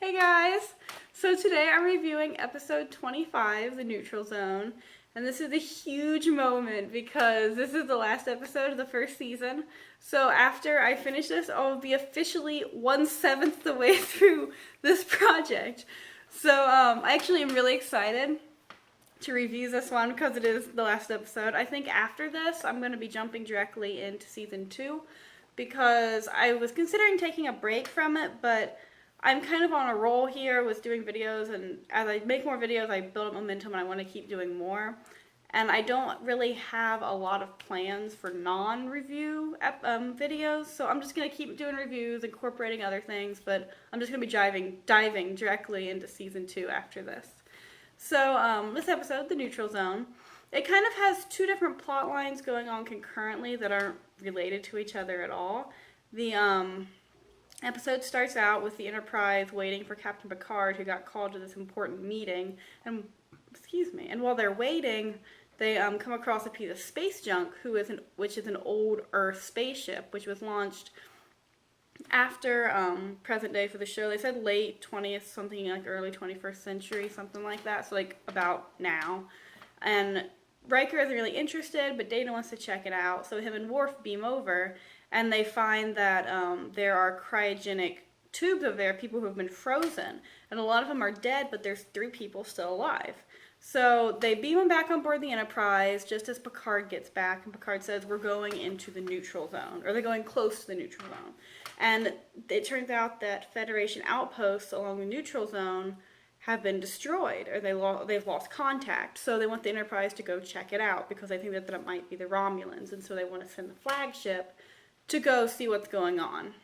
Hey guys! So today I'm reviewing episode 25, The Neutral Zone, and this is a huge moment because this is the last episode of the first season. So after I finish this, I'll be officially 1/7 the way through this project. So I actually am really excited to review this one because it is the last episode. I think after this, I'm going to be jumping directly into season 2 because I was considering taking a break from it, but I'm kind of on a roll here with doing videos, and as I make more videos, I build up momentum and I want to keep doing more. And I don't really have a lot of plans for non-review videos, so I'm just going to keep doing reviews, incorporating other things, but I'm just going to be diving directly into season 2 after this. So this episode, The Neutral Zone, it kind of has two different plot lines going on concurrently that aren't related to each other at all. The episode starts out with the Enterprise waiting for Captain Picard, who got called to this important meeting, and while they're waiting, they come across a piece of space junk, which is an old Earth spaceship, which was launched after present day for the show. They said late 20th, something like early 21st century, something like that, so like about now. And Riker isn't really interested, but Data wants to check it out, so him and Worf beam over, and they find that there are cryogenic tubes over there, people who have been frozen, and a lot of them are dead, but there's 3 people still alive. So they beam them back on board the Enterprise just as Picard gets back, and Picard says, we're going into the neutral zone, or they're going close to the neutral zone. And it turns out that Federation outposts along the neutral zone have been destroyed, or they've lost contact. So they want the Enterprise to go check it out because they think that it might be the Romulans, and so they want to send the flagship to go see what's going on.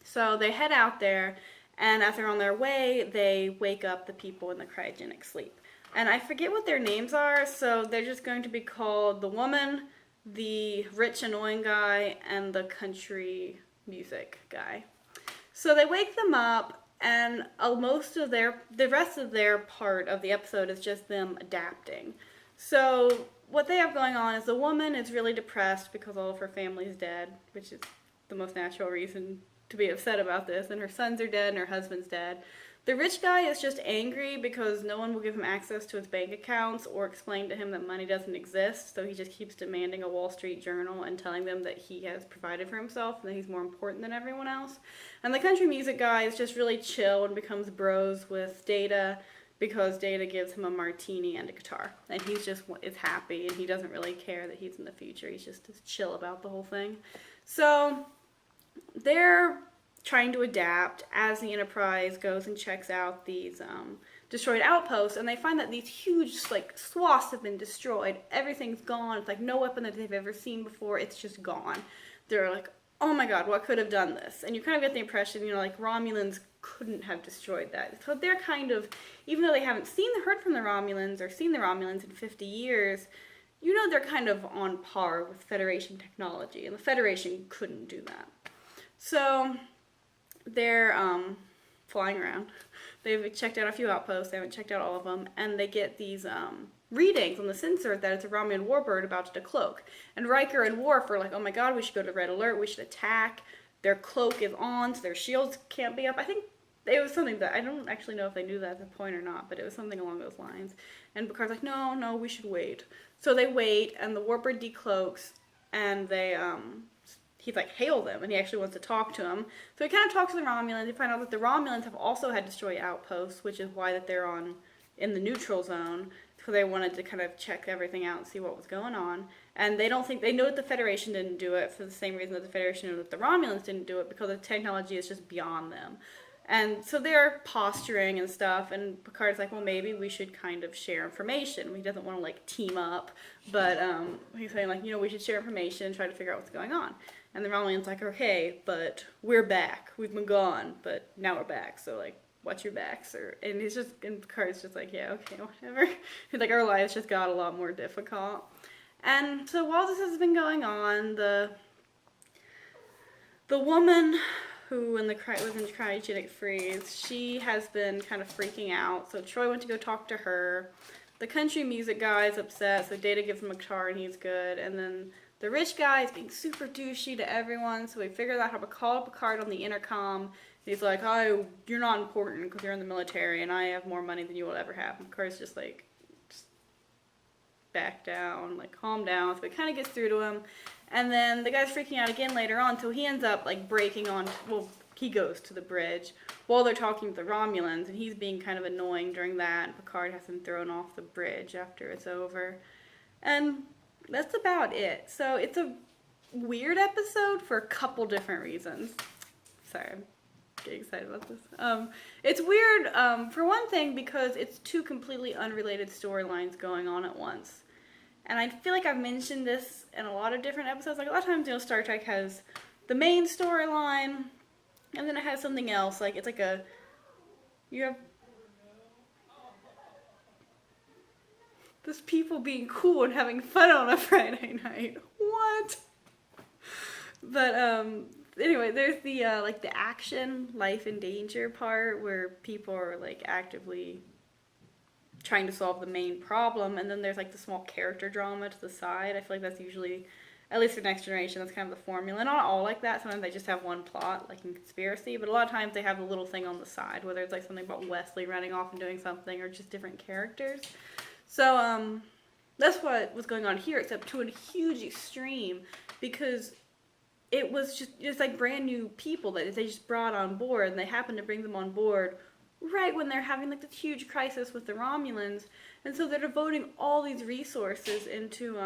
So they head out there, and as they're on their way, they wake up the people in the cryogenic sleep. And I forget what their names are, so they're just going to be called the woman, the rich annoying guy, and the country music guy. So they wake them up, and the rest of their part of the episode is just them adapting. So what they have going on is the woman is really depressed because all of her family's dead, which is the most natural reason to be upset about this, and her sons are dead and her husband's dead. The rich guy is just angry because no one will give him access to his bank accounts or explain to him that money doesn't exist, so he just keeps demanding a Wall Street Journal and telling them that he has provided for himself and that he's more important than everyone else. And the country music guy is just really chill and becomes bros with Data because Data gives him a martini and a guitar. And he's just is happy, and he doesn't really care that he's in the future. He's just chill about the whole thing. So they're trying to adapt as the Enterprise goes and checks out these destroyed outposts, and they find that these huge swaths have been destroyed. Everything's gone. It's like no weapon that they've ever seen before. It's just gone. They're like, oh my god, what could have done this? And you kind of get the impression, Romulans couldn't have destroyed that. So they're kind of, even though they haven't heard from the Romulans or seen the Romulans in 50 years, they're kind of on par with Federation technology, and the Federation couldn't do that. So they're flying around. They've checked out a few outposts. They haven't checked out all of them. And they get these readings on the sensor that it's a Romulan warbird about to decloak. And Riker and Worf are like, oh my god, we should go to red alert. We should attack. Their cloak is on, so their shields can't be up. I think it was something that, I don't actually know if they knew that at the point or not, but it was something along those lines. And Picard's like, no, we should wait. So they wait, and the warbird decloaks, and they he's like, hail them, and he actually wants to talk to them. So he kind of talks to the Romulans. You find out that the Romulans have also had destroyed outposts, which is why that they're in the neutral zone. So they wanted to kind of check everything out and see what was going on. And they know that the Federation didn't do it for the same reason that the Federation knew that the Romulans didn't do it, because the technology is just beyond them. And so they're posturing and stuff, and Picard's like, well, maybe we should kind of share information. He doesn't want to team up, but he's saying we should share information and try to figure out what's going on. And the Romulan's like, okay, but we're back. We've been gone, but now we're back. So watch your backs. And Picard's just like, yeah, okay, whatever. He's like, our lives just got a lot more difficult. And so while this has been going on, the woman who was in cryogenic freeze, she has been kind of freaking out. So Troy went to go talk to her. The country music guy is upset, so Data gives him a guitar and he's good. And then the rich guy is being super douchey to everyone, so we figured out how to call Picard on the intercom He's like, oh, you're not important because you're in the military and I have more money than you will ever have. And Picard's just like, just back down, like calm down. So it kind of gets through to him. And then the guy's freaking out again later on, so he ends up like breaking on, well, he goes to the bridge while they're talking to the Romulans, and he's being kind of annoying during that. And Picard has him thrown off the bridge after it's over. And that's about it. So it's a weird episode for a couple different reasons. Sorry, I'm getting excited about this. It's weird, for one thing, because it's two completely unrelated storylines going on at once. And I feel like I've mentioned this in a lot of different episodes. Like, a lot of times, Star Trek has the main storyline, and then it has something else. Like, it's like you have this people being cool and having fun on a Friday night. What? But, anyway, there's the, like, the action, life and danger part where people are, like, actively trying to solve the main problem, and then there's, like, the small character drama to the side. I feel like that's usually, at least for Next Generation, that's kind of the formula. Not all like that. Sometimes they just have one plot, like in Conspiracy, but a lot of times they have a little thing on the side, whether it's, like, something about Wesley running off and doing something, or just different characters. So, that's what was going on here, except to a huge extreme, because it was just like brand new people that they just brought on board, and they happened to bring them on board right when they're having like this huge crisis with the Romulans, and so they're devoting all these resources into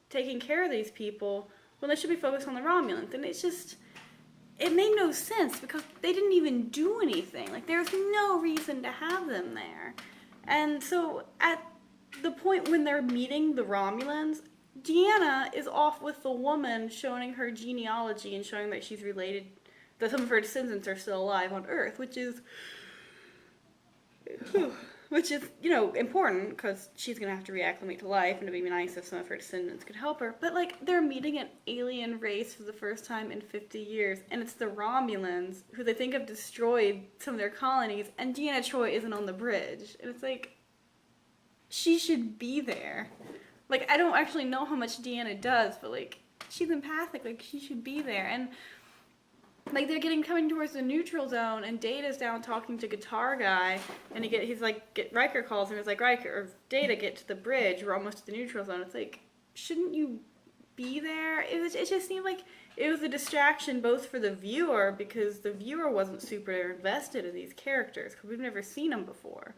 taking care of these people when they should be focused on the Romulans, and it made no sense because they didn't even do anything. Like, there's no reason to have them there. And so at the point when they're meeting the Romulans, Deanna is off with the woman showing her genealogy and showing that she's related, that some of her descendants are still alive on Earth, which is, important because she's going to have to reacclimate to life, and it'd be nice if some of her descendants could help her. But, like, they're meeting an alien race for the first time in 50 years, and it's the Romulans, who they think have destroyed some of their colonies, and Deanna Troi isn't on the bridge. And it's like, she should be there. Like, I don't actually know how much Deanna does, but, like, she's empathic. Like, she should be there. And, like, they're coming towards the neutral zone, and Data's down talking to Guitar Guy, and Riker calls him. He's like, Riker, or Data, get to the bridge. We're almost to the neutral zone. It's like, shouldn't you be there? It just seemed like it was a distraction both for the viewer, because the viewer wasn't super invested in these characters, because we've never seen them before.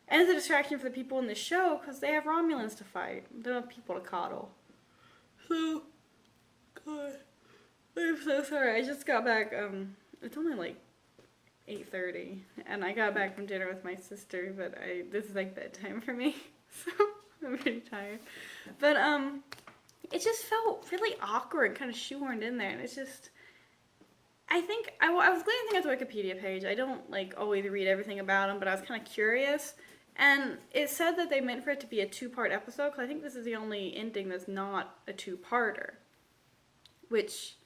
And it's a distraction for the people in the show, because they have Romulans to fight. They don't have people to coddle. So, God, I'm so sorry. I just got back, it's only like 8:30, and I got back from dinner with my sister, but this is like bedtime for me, so I'm pretty tired. But, it just felt really awkward, kind of shoehorned in there, and it's just, I think, I was glancing at the Wikipedia page. I don't, like, always read everything about them, but I was kind of curious. And it said that they meant for it to be a 2-part episode, because I think this is the only ending that's not a 2-parter. Which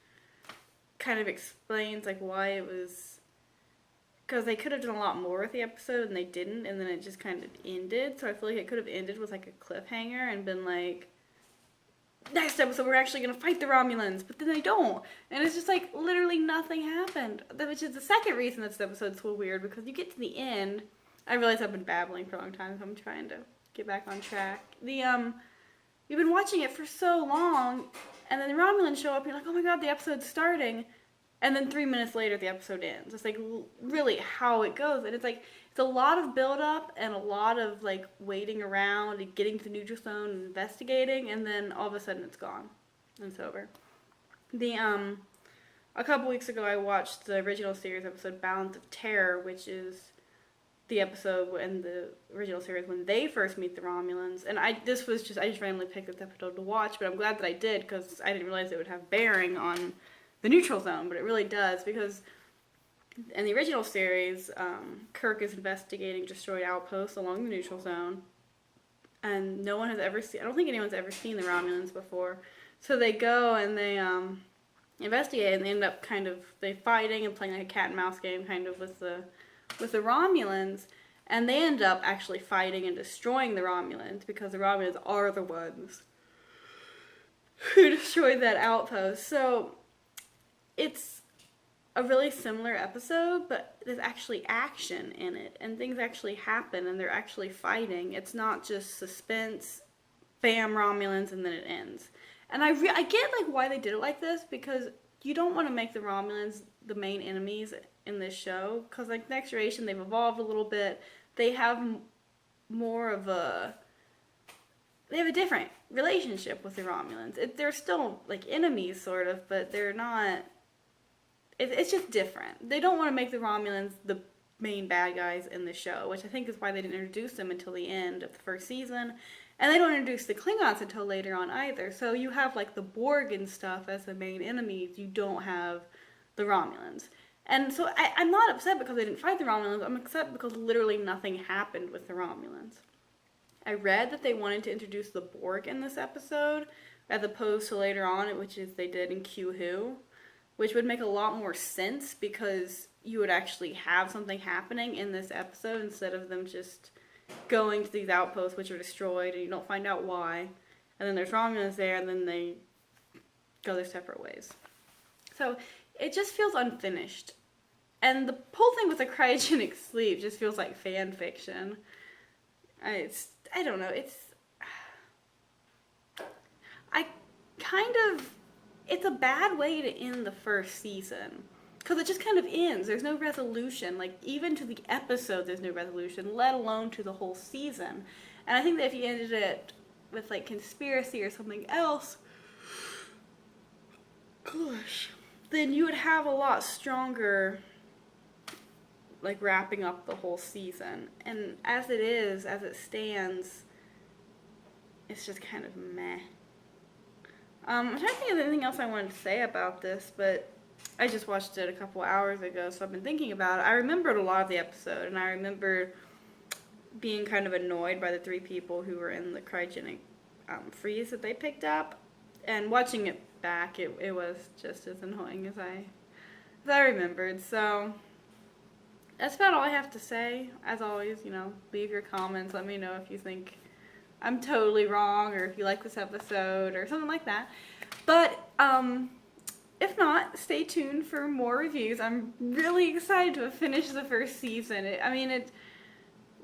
kind of explains, like, why it was... Because they could have done a lot more with the episode, and they didn't, and then it just kind of ended. So I feel like it could have ended with, like, a cliffhanger and been like, next episode we're actually going to fight the Romulans, but then they don't. And it's just like, literally nothing happened. Which is the second reason this episode's so weird, because you get to the end... I realize I've been babbling for a long time, so I'm trying to get back on track. You've been watching it for so long, and then the Romulans show up, and you're like, oh my god, the episode's starting. And then 3 minutes later, the episode ends. It's like, really how it goes. And it's like, it's a lot of build-up, and a lot of, like, waiting around, and getting to the neutral zone, and investigating, and then all of a sudden it's gone. And it's over. A couple weeks ago, I watched the original series episode, Balance of Terror, which is the episode in the original series when they first meet the Romulans, and I just randomly picked this episode to watch, but I'm glad that I did, because I didn't realize it would have bearing on the neutral zone, but it really does, because in the original series, Kirk is investigating destroyed outposts along the neutral zone, and no one has ever seen, I don't think anyone's ever seen the Romulans before, so they go and they investigate, and they end up they fighting and playing like a cat and mouse game kind of with the Romulans, and they end up actually fighting and destroying the Romulans, because the Romulans are the ones who destroyed that outpost. So it's a really similar episode, but there's actually action in it, and things actually happen, and they're actually fighting. It's not just suspense, bam, Romulans, and then it ends. And I get like why they did it like this, because you don't want to make the Romulans the main enemies in this show, because like Next Generation, they've evolved a little bit. They have more of a they have a different relationship with the Romulans. They're still like enemies, sort of, but they're not. It's just different. They don't want to make the Romulans the main bad guys in the show, which I think is why they didn't introduce them until the end of the first season. And they don't introduce the Klingons until later on either. So you have like the Borg and stuff as the main enemies. You don't have the Romulans. And so I'm not upset because they didn't fight the Romulans. I'm upset because literally nothing happened with the Romulans. I read that they wanted to introduce the Borg in this episode, as opposed to later on, which is they did in Q Who, which would make a lot more sense because you would actually have something happening in this episode instead of them just going to these outposts which are destroyed and you don't find out why. And then there's Romulans there and then they go their separate ways. So it just feels unfinished. And the whole thing with the cryogenic sleep just feels like fan fiction. I don't know, it's a bad way to end the first season. Because it just kind of ends. There's no resolution. Like, even to the episode, there's no resolution, let alone to the whole season. And I think that if you ended it with, like, conspiracy or something else, gosh, then you would have a lot stronger, like, wrapping up the whole season. And as it stands, it's just kind of meh. I'm trying to think of anything else I wanted to say about this, but I just watched it a couple hours ago, so I've been thinking about it. I remembered a lot of the episode, and I remember being kind of annoyed by the 3 people who were in the cryogenic freeze that they picked up. And watching it back, it was just as annoying as I remembered. So that's about all I have to say. As always, leave your comments. Let me know if you think I'm totally wrong or if you like this episode or something like that. But if not, stay tuned for more reviews. I'm really excited to have finished the first season. It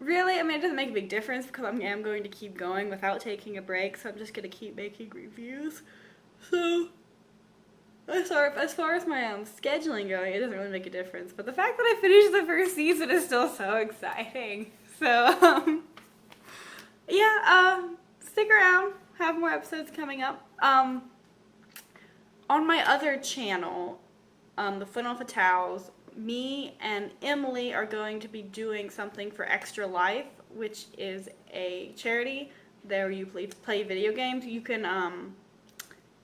doesn't make a big difference because I am going to keep going without taking a break, so I'm just going to keep making reviews. So, as far as my scheduling going, it doesn't really make a difference. But the fact that I finished the first season is still so exciting. So, stick around. Have more episodes coming up. On my other channel, the Flannel Fatales, me and Emily are going to be doing something for Extra Life, which is a charity there you play video games. You can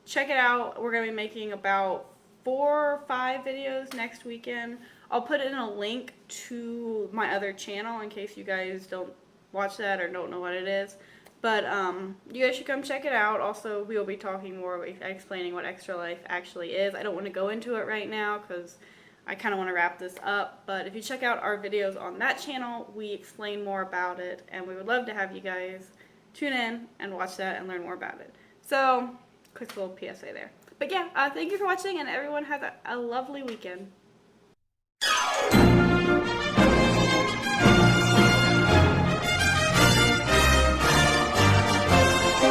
check it out. We're going to be making about 4 or 5 videos next weekend. I'll put in a link to my other channel in case you guys don't watch that or don't know what it is. But you guys should come check it out. Also, we will be talking more, explaining what Extra Life actually is. I don't want to go into it right now because I kind of want to wrap this up. But if you check out our videos on that channel, we explain more about it. And we would love to have you guys tune in and watch that and learn more about it. So, quick little PSA there. But yeah, thank you for watching and everyone have a lovely weekend.